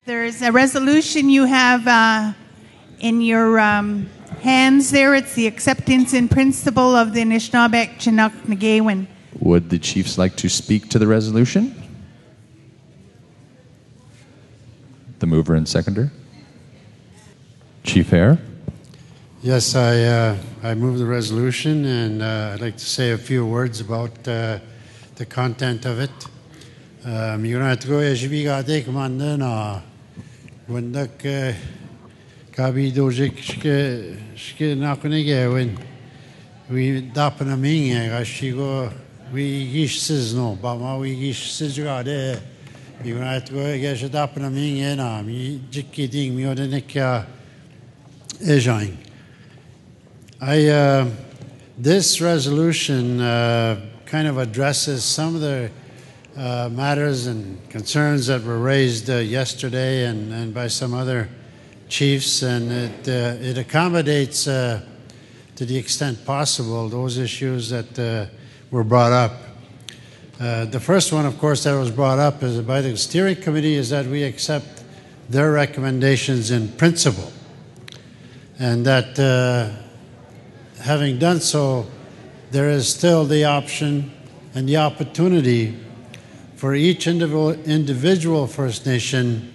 There's a resolution you have in your hands there. It's the acceptance in principle of the Anishinaabeg Chinook Nagawin. Would the chiefs like to speak to the resolution? The mover and seconder. Chief Hare. Yes, I move the resolution, and I'd like to say a few words about the content of it. Migrantgo yashbigatek mandana wandak kabi dojik shke naknege when we dapna minge gashigo we gish sizno bama we gish sizgade migrantgo yash dapna minge na mi jikiding mi odenekya ejain. This resolution kind of addresses some of the matters and concerns that were raised yesterday and by some other chiefs, and it accommodates to the extent possible those issues that were brought up. The first one, of course, that was brought up is by the steering committee is that we accept their recommendations in principle, and that having done so, there is still the option and the opportunity for each individual First Nation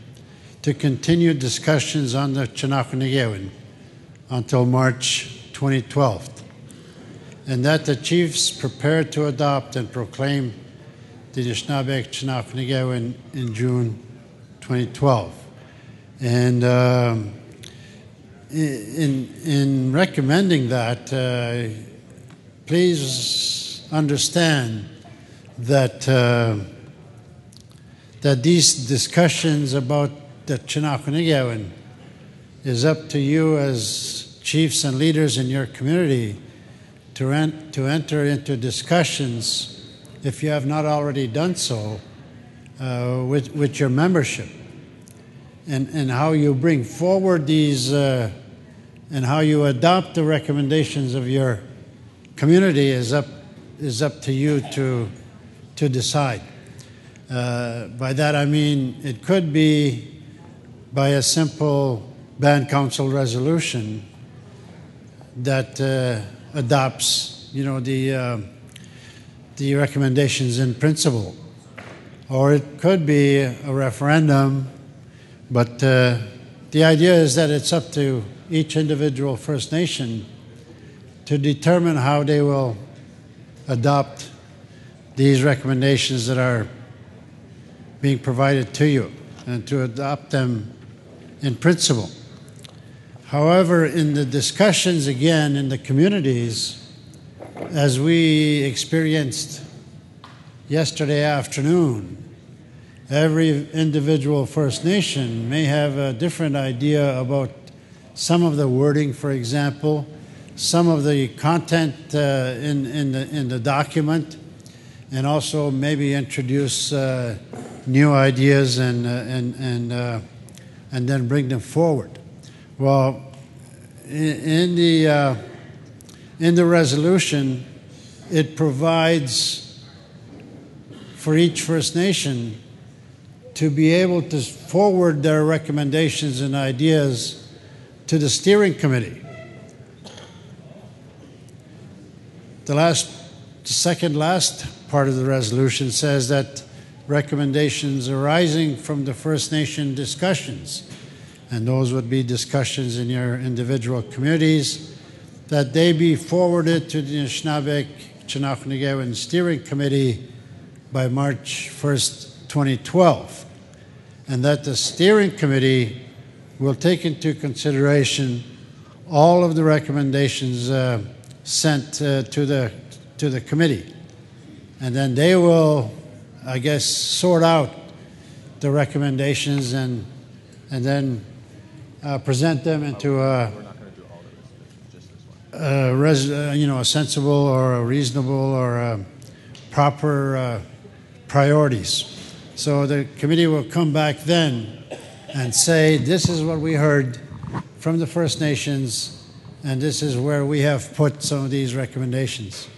to continue discussions on the Chinook Nagawin until March 2012, and that the chiefs prepared to adopt and proclaim the Anishinaabeg Chinook Nagawin in June 2012. And in recommending that, please understand that that these discussions about the Chinook Nagawin is up to you as chiefs and leaders in your community to enter into discussions, if you have not already done so, with your membership, and how you bring forward these and how you adopt the recommendations of your community is up to you to decide. By that I mean it could be by a simple band council resolution that adopts, the recommendations in principle, or it could be a referendum. But the idea is that it's up to each individual First Nation to determine how they will adopt these recommendations that are being provided to you, and to adopt them in principle. However, in the discussions again in the communities, as we experienced yesterday afternoon, every individual First Nation may have a different idea about some of the wording, for example, some of the content in the document, and also maybe introduce new ideas and then bring them forward. Well, in the resolution, it provides for each First Nation to be able to forward their recommendations and ideas to the steering committee. The second last part of the resolution says that recommendations arising from the First Nation discussions, and those would be discussions in your individual communities, that they be forwarded to the Anishinaabeg Chinook Nagawin Steering Committee by March 1st, 2012, and that the steering committee will take into consideration all of the recommendations sent to the committee, and then they will, I guess, sort out the recommendations and then present them into a sensible or a reasonable or a proper priorities. So the committee will come back then and say, this is what we heard from the First Nations, and this is where we have put some of these recommendations,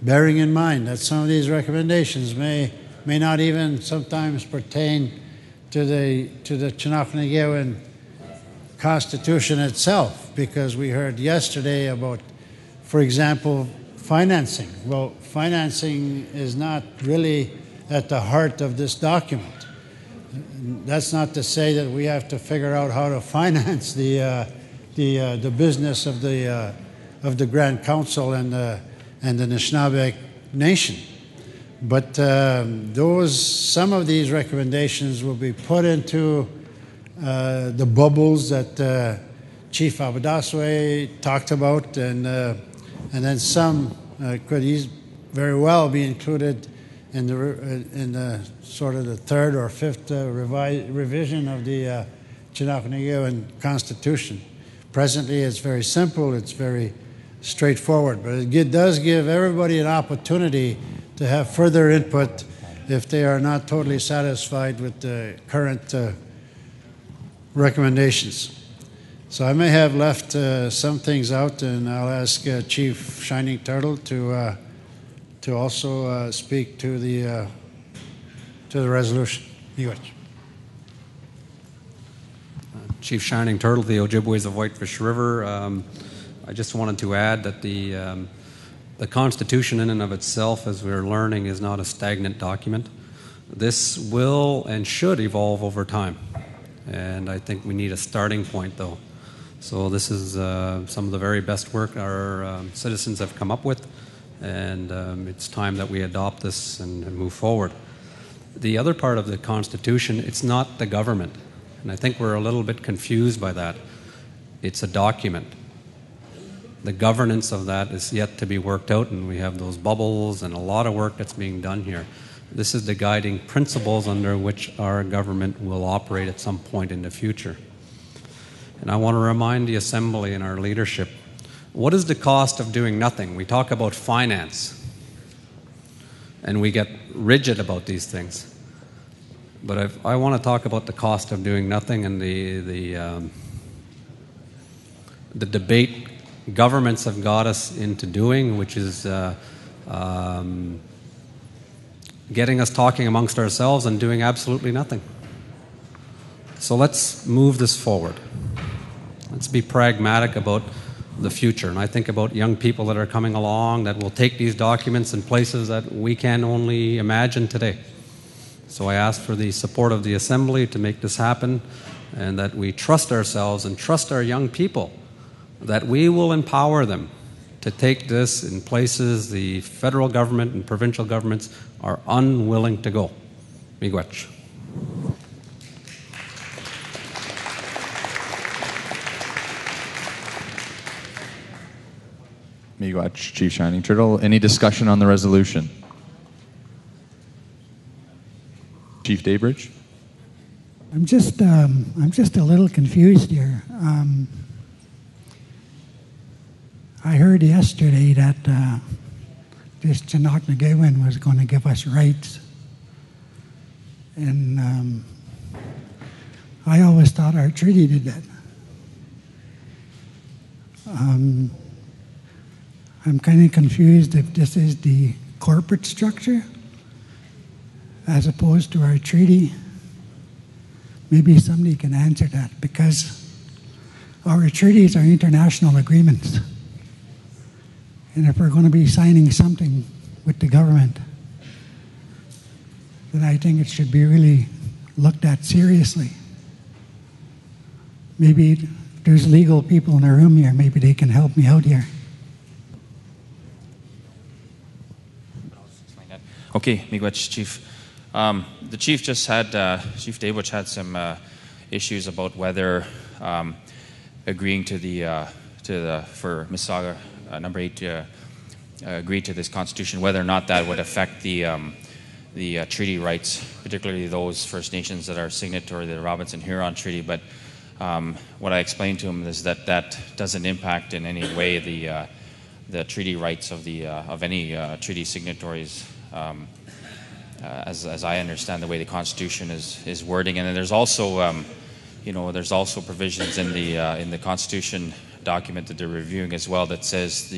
bearing in mind that some of these recommendations may not even sometimes pertain to the Chinookanagewin Constitution itself, because we heard yesterday about, for example, financing. Well, financing is not really at the heart of this document. That's not to say that we have to figure out how to finance the business of the Grand Council and the Anishinaabe Nation. But some of these recommendations will be put into the bubbles that Chief Abadaswe talked about, and then some could very well be included in the sort of the third or fifth revision of the Chinookanagewin Constitution. Presently, it's very simple, it's very straightforward, but it does give everybody an opportunity to have further input if they are not totally satisfied with the current recommendations. So I may have left some things out, and I'll ask Chief Shining Turtle to also speak to the resolution. Chief Shining Turtle, the Ojibways of Whitefish River. I just wanted to add that the Constitution in and of itself, as we're learning, is not a stagnant document. This will and should evolve over time, and I think we need a starting point, though. So this is some of the very best work our citizens have come up with, and it's time that we adopt this and move forward. The other part of the Constitution, it's not the government, and I think we're a little bit confused by that. It's a document. The governance of that is yet to be worked out, and we have those bubbles and a lot of work that's being done here. This is the guiding principles under which our government will operate at some point in the future. And I want to remind the Assembly and our leadership, what is the cost of doing nothing? We talk about finance, and we get rigid about these things. But I want to talk about the cost of doing nothing and the debate governments have got us into doing, which is getting us talking amongst ourselves and doing absolutely nothing. So let's move this forward. Let's be pragmatic about the future. And I think about young people that are coming along that will take these documents in places that we can only imagine today. So I ask for the support of the Assembly to make this happen, and that we trust ourselves and trust our young people, that we will empower them to take this in places the federal government and provincial governments are unwilling to go. Miigwech. Miigwech, Chief Shining Turtle. Any discussion on the resolution? Chief Daybridge? I'm just a little confused here. I heard yesterday that this Chinookanagewin was going to give us rights, and I always thought our treaty did that. I'm kind of confused if this is the corporate structure as opposed to our treaty. Maybe somebody can answer that, because our treaties are international agreements. And if we're going to be signing something with the government, then I think it should be really looked at seriously. Maybe if there's legal people in the room here, maybe they can help me out here. Okay, Miigwech, Chief. The Chief just had, Chief Daybridge had some issues about whether agreeing to for Mississauga number 8 to agree to this Constitution, whether or not that would affect the treaty rights, particularly those First Nations that are signatory to the Robinson-Huron Treaty. But what I explained to him is that that doesn't impact in any way the treaty rights of any treaty signatories. As I understand the way the Constitution is wording, and then there's also, there's also provisions in the Constitution document that they're reviewing as well that says,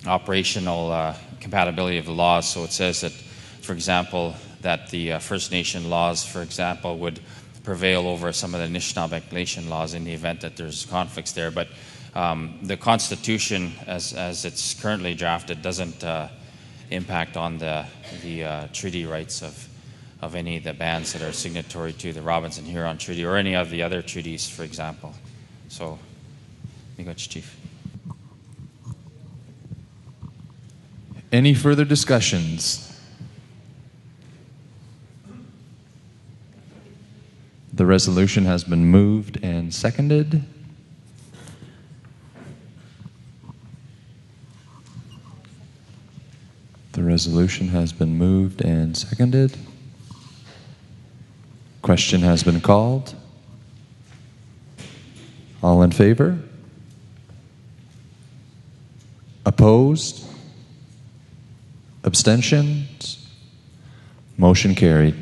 operational compatibility of the laws. So it says that, for example, that the First Nation laws, for example, would prevail over some of the Anishinaabeg Nation laws in the event that there's conflicts there. But the Constitution, as it's currently drafted, doesn't impact on the treaty rights of any of the bands that are signatory to the Robinson-Huron Treaty or any of the other treaties, for example. So, miigwech, Chief. Any further discussions? The resolution has been moved and seconded. The resolution has been moved and seconded. Question has been called. All in favor? Opposed? Abstentions? Motion carried.